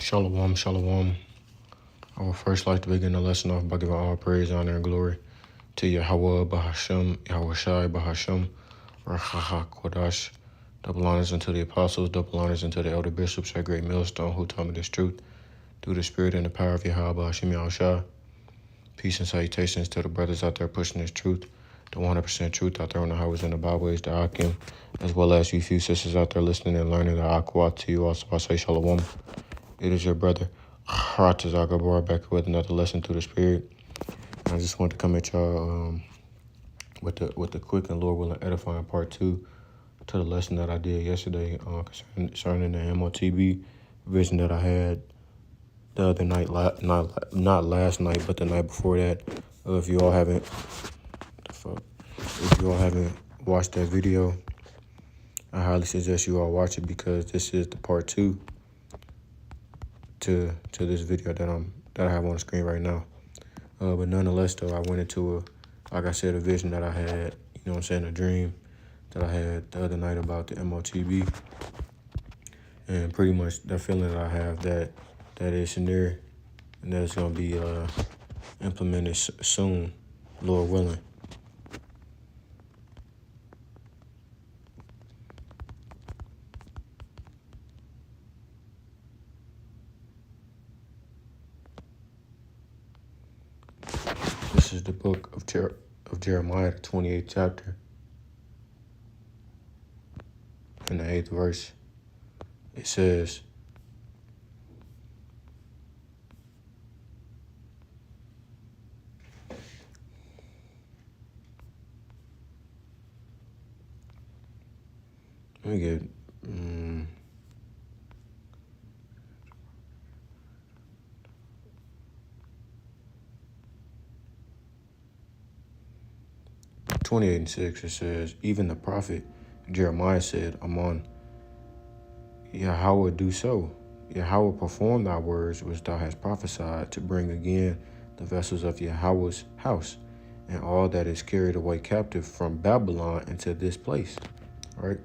Shalom, shalom. I would first like to begin the lesson off by giving all praise, honor, and glory to Yahweh, Bahashem, Yahweh Shai, Bahashem, Rachaha, Kodash. Double honors unto the apostles, double honors unto the elder bishops, our great millstone who taught me this truth through the spirit and the power of Yahweh, Bahashem, Yahweh Shai. Peace and salutations to the brothers out there pushing this truth, the 100% truth out there on the highways and the byways, the Akim, as well as you few sisters out there listening and learning the Aqua to you also. I say shalom. It is your brother, Haratazar Gabor, back with another lesson through the Spirit. I just want to come at y'all with the quick and Lord willing edifying part 2 to the lesson that I did yesterday concerning the motb vision that I had the other night, not last night, but the night before that. If you all haven't watched that video, I highly suggest you all watch it because this is the part 2 to this video that I have on the screen right now. But nonetheless, though, I went into like I said, a vision that I had, a dream that I had the other night about the motb, and pretty much the feeling that I have that it's in there and that it's gonna be implemented soon, Lord willing. This is the book of Jeremiah, the 28th chapter, in the 8th verse. It says, let me get, 28:6, it says, even the prophet Jeremiah said, Amon, Yahweh do so. Yahweh perform thy words which thou hast prophesied to bring again the vessels of Yahweh's house and all that is carried away captive from Babylon into this place. Right? It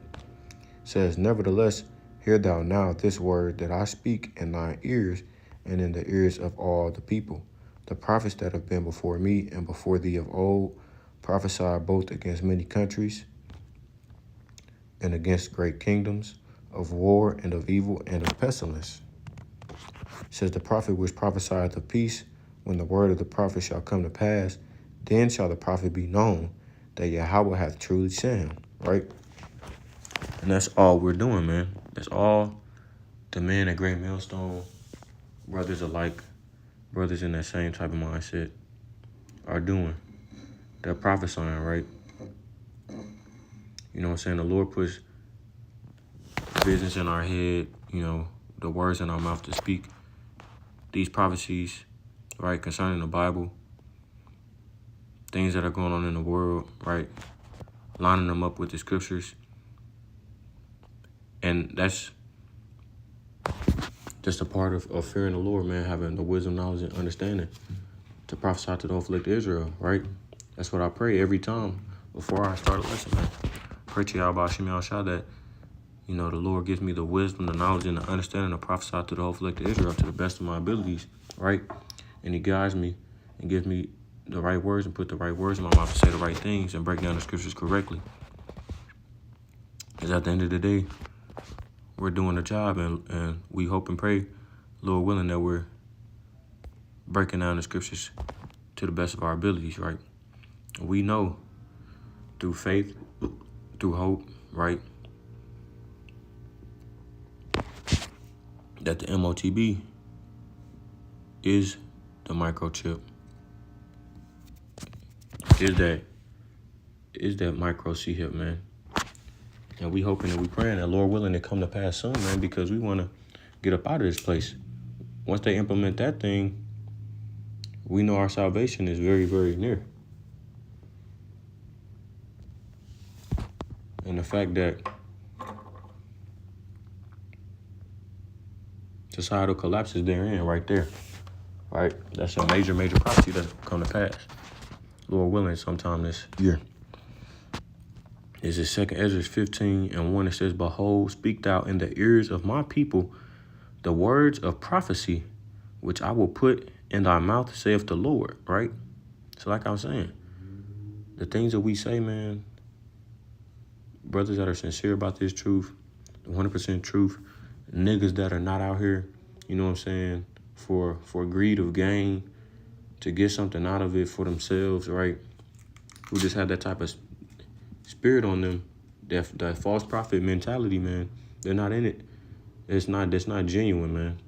says, nevertheless, hear thou now this word that I speak in thine ears and in the ears of all the people. The prophets that have been before me and before thee of old prophesied both against many countries and against great kingdoms, of war and of evil and of pestilence. It says, the prophet which prophesieth of peace, when the word of the prophet shall come to pass, then shall the prophet be known that Yahweh hath truly sent him. Right? And that's all we're doing, man. That's all the men at Great Millstone, brothers alike, brothers in that same type of mindset, are doing. They're prophesying, right? You know what I'm saying? The Lord puts visions in our head, the words in our mouth to speak these prophecies, right, concerning the Bible, things that are going on in the world, right, lining them up with the scriptures. And that's just a part of fearing the Lord, man, having the wisdom, knowledge, and understanding to prophesy to the whole elect Israel, right? That's what I pray every time before I start a lesson, man. Pray to Yahweh Shem Yahshua that, the Lord gives me the wisdom, the knowledge, and the understanding to prophesy to the whole elect Israel to the best of my abilities, right? And he guides me and gives me the right words and put the right words in my mouth to say the right things and break down the scriptures correctly. Because at the end of the day, we're doing the job, and we hope and pray, Lord willing, that we're breaking down the scriptures to the best of our abilities, right? We know through faith, through hope, right, that the motb is the microchip, is that micro C-hip, man. And we hoping and we praying that Lord willing it come to pass soon, man, because we want to get up out of this place. Once they implement that thing, we know our salvation is very, very near. And the fact that societal collapse is therein right there, right? That's a major, major prophecy that's come to pass. Lord willing, sometime this year. Is it 2 Ezra 15:1? It says, behold, speak thou in the ears of my people the words of prophecy, which I will put in thy mouth, saith the Lord, right? So like I was saying, the things that we say, man, brothers that are sincere about this truth, 100% truth, niggas that are not out here, you know what I'm saying, for greed of gain, to get something out of it for themselves, right? Who just have that type of spirit on them, that false prophet mentality, man. They're not in it. That's not genuine, man.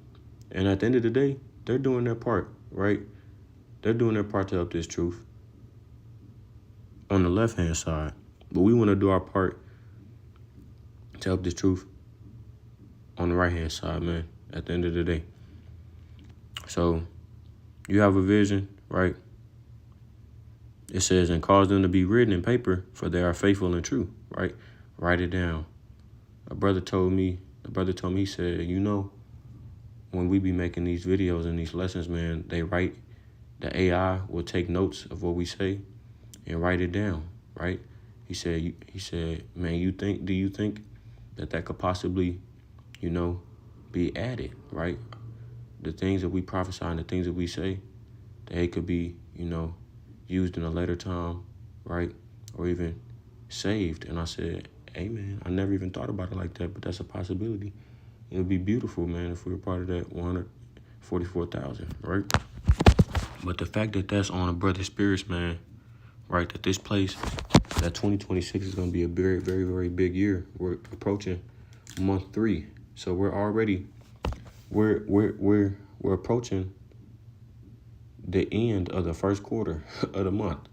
And at the end of the day, they're doing their part, right? They're doing their part to help this truth on the left-hand side. But we want to do our part to help this truth on the right-hand side, man, at the end of the day. So you have a vision, right? It says, and cause them to be written in paper, for they are faithful and true, right? Write it down. The brother told me, he said, you know, when we be making these videos and these lessons, man, the AI will take notes of what we say and write it down, right? He said, man, do you think that could possibly, you know, be added, right? The things that we prophesy and the things that we say, they could be, you know, used in a later time, right? Or even saved. And I said, hey, man, I never even thought about it like that, but that's a possibility. It would be beautiful, man, if we were part of that 144,000, right? But the fact that that's on a brother's spirits, man, right, that this place, that 2026 is going to be a very, very, very big year. We're approaching month 3. So we're already, we're approaching the end of the first quarter of the month.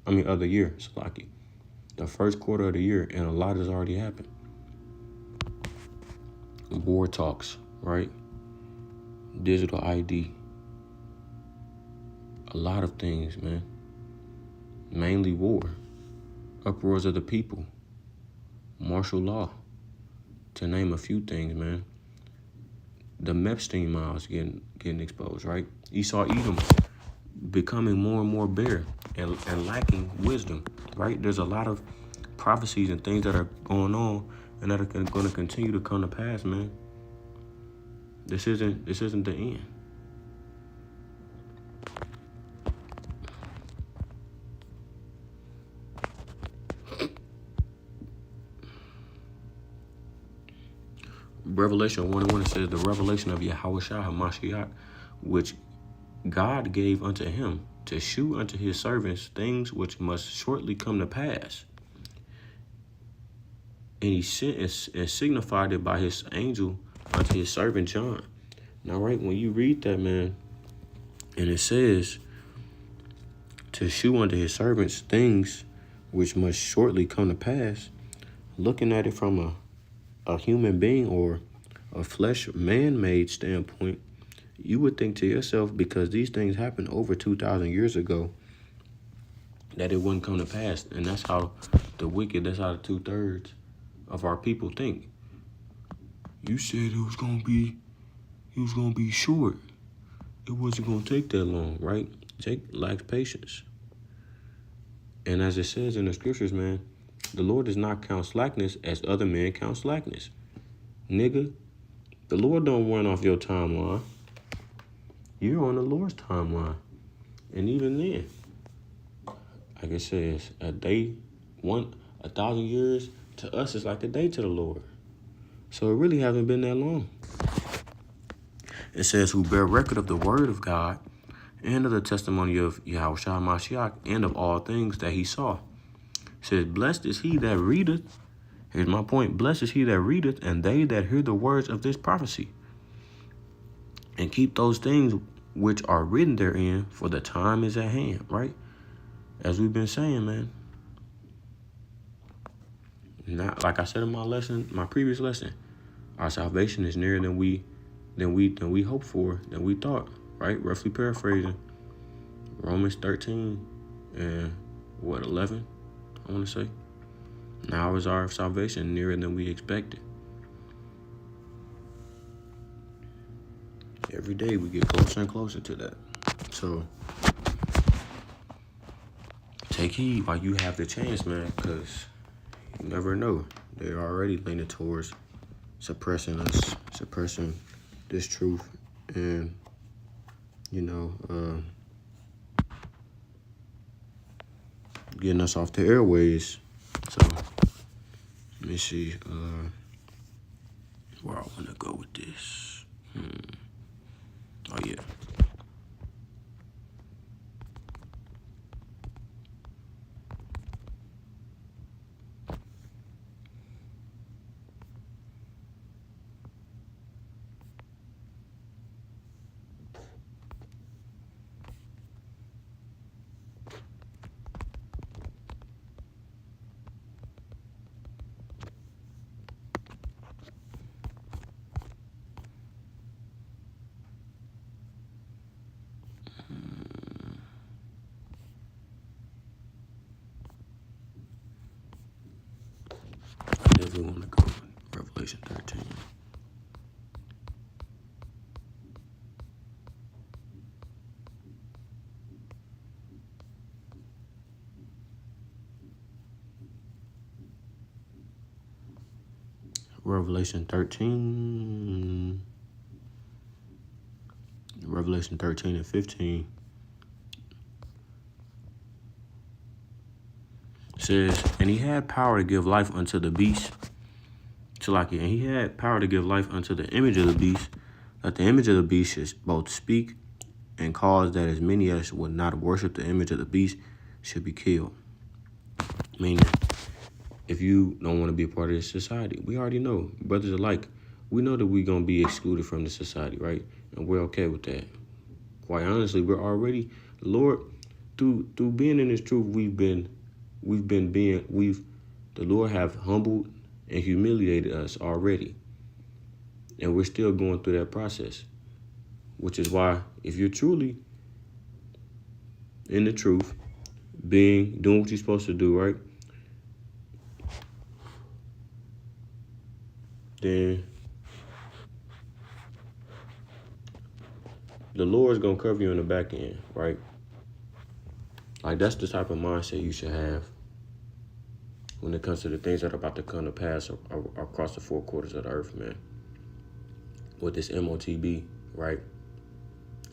Of the year, Salaki. The first quarter of the year, and a lot has already happened. War talks, right? Digital ID. A lot of things, man. Mainly war. Uproars of the people. Martial law. To name a few things, man. The Epstein miles getting exposed, right? Esau Edom becoming more and more bare and lacking wisdom, right? There's a lot of prophecies and things that are going on and that are going to continue to come to pass, man. This isn't the end. Revelation 1:1 says, the revelation of Yahushua HaMashiach, which God gave unto him to shew unto his servants things which must shortly come to pass. And he sent and signified it by his angel unto his servant John. Now, right, when you read that, man, and it says to shew unto his servants things which must shortly come to pass, looking at it from a human being or a flesh man-made standpoint, you would think to yourself, because these things happened over 2,000 years ago, that it wouldn't come to pass. And that's how the wicked, that's how the 2/3 of our people think. You said it was gonna be short. It wasn't gonna take that long, right? Jake lacks patience. And as it says in the scriptures, man, the Lord does not count slackness as other men count slackness. Nigga, the Lord don't run off your timeline. You're on the Lord's timeline. And even then, like it says, 1,000 years to us is like a day to the Lord. So it really hasn't been that long. It says, who bear record of the word of God and of the testimony of Yahushua Mashiach and of all things that he saw. It says, blessed is he that readeth. Here's my point. Blessed is he that readeth, and they that hear the words of this prophecy, and keep those things which are written therein, for the time is at hand, right? As we've been saying, man. Not like I said in my previous lesson, our salvation is nearer than we hoped for, than we thought, right? Roughly paraphrasing, Romans 13 and 11, I want to say. Now is our salvation nearer than we expected. Every day we get closer and closer to that. So take heed while you have the chance, man, because you never know. They're already leaning towards suppressing us, suppressing this truth and, getting us off the airways. So let me see where I want to go with this. Oh, yeah. I definitely want to go with Revelation 13. Revelation 13 and 15 says, and he had power to give life unto the beast. And he had power to give life unto the image of the beast, that the image of the beast should both speak and cause that as many as would not worship the image of the beast should be killed. Meaning, if you don't want to be a part of this society, we already know, brothers alike, we know that we're going to be excluded from the society, right? And we're okay with that. Quite honestly, we're already, Lord, through being in this truth, the Lord have humbled and humiliated us already. And we're still going through that process, which is why if you're truly in the truth, doing what you're supposed to do, right? Then the Lord's going to cover you in the back end, right? Like, that's the type of mindset you should have when it comes to the things that are about to come to pass across the four quarters of the earth, man. With this motb, right?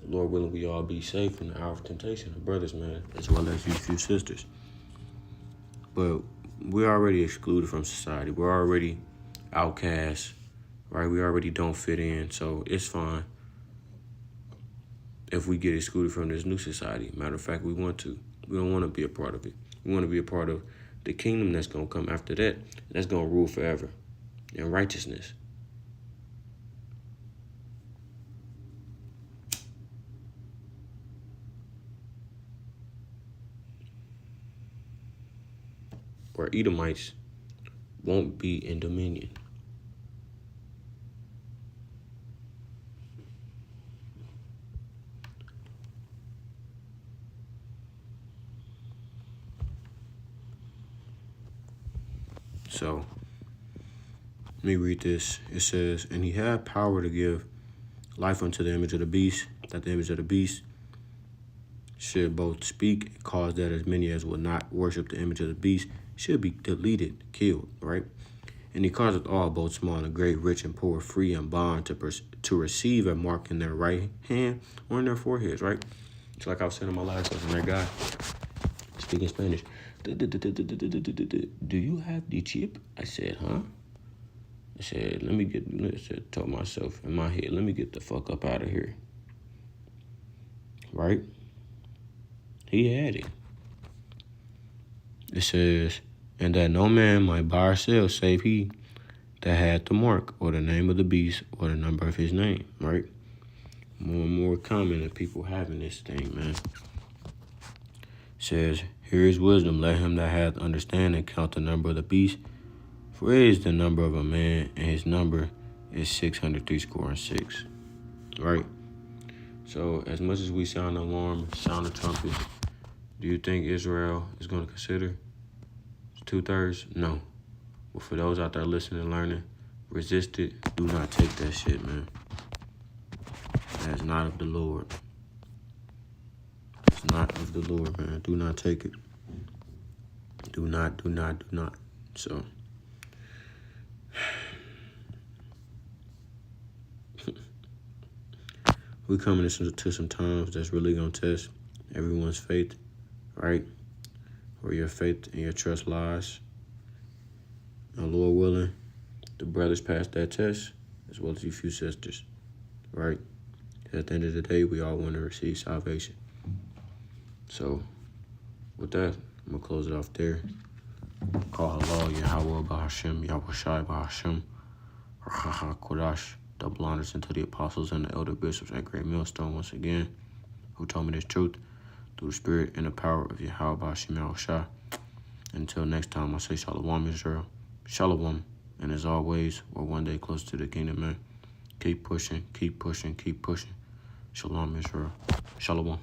Lord willing, we all be safe in the hour of temptation, the brothers, man, as well as you few sisters. But we're already excluded from society. We're already outcasts, right? We already don't fit in, so it's fine if we get excluded from this new society. Matter of fact, we want to. We don't want to be a part of it. We want to be a part of the kingdom that's going to come after that. That's going to rule forever in righteousness. Where Edomites won't be in dominion. So, let me read this. It says, and he had power to give life unto the image of the beast, that the image of the beast should both speak and cause that as many as will not worship the image of the beast should be deleted, killed, right? And he causeth all, both small and great, rich and poor, free and bond, to receive a mark in their right hand or in their foreheads, right? It's like I was saying in my last lesson, that guy speaking Spanish. Do you have the chip? I said, huh? I said, told myself in my head, let me get the fuck up out of here. Right? He had it. It says, and that no man might buy or sell save he that had the mark or the name of the beast or the number of his name, right? More and more common that people having this thing, man. It says, here is wisdom, let him that hath understanding count the number of the beast, for it is the number of a man, and his number is 666, right? So as much as we sound the alarm, sound the trumpet, do you think Israel is going to consider 2/3? No. But for those out there listening and learning, resist it. Do not take that shit, man. That's not of the Lord. It's not of the Lord, man. Do not take it. Do not. So, we coming into some times that's really going to test everyone's faith, right? Where your faith and your trust lies. And Lord willing, the brothers pass that test, as well as you few sisters, right? At the end of the day, we all want to receive salvation. So, with that, I'm going to close it off there. Call halal, Yahweh, Bahashem, Yahweh Shai, Bahashem, Rachaha Kodash. Double honors unto the apostles and the elder bishops at Great Millstone once again, who told me this truth through the spirit and the power of Yahweh, Bahashem, Yahweh Shai. Until next time, I say Shalom, Israel. Shalom. And as always, we're one day closer to the kingdom, man. Keep pushing, keep pushing, keep pushing. Shalom, Israel. Shalom.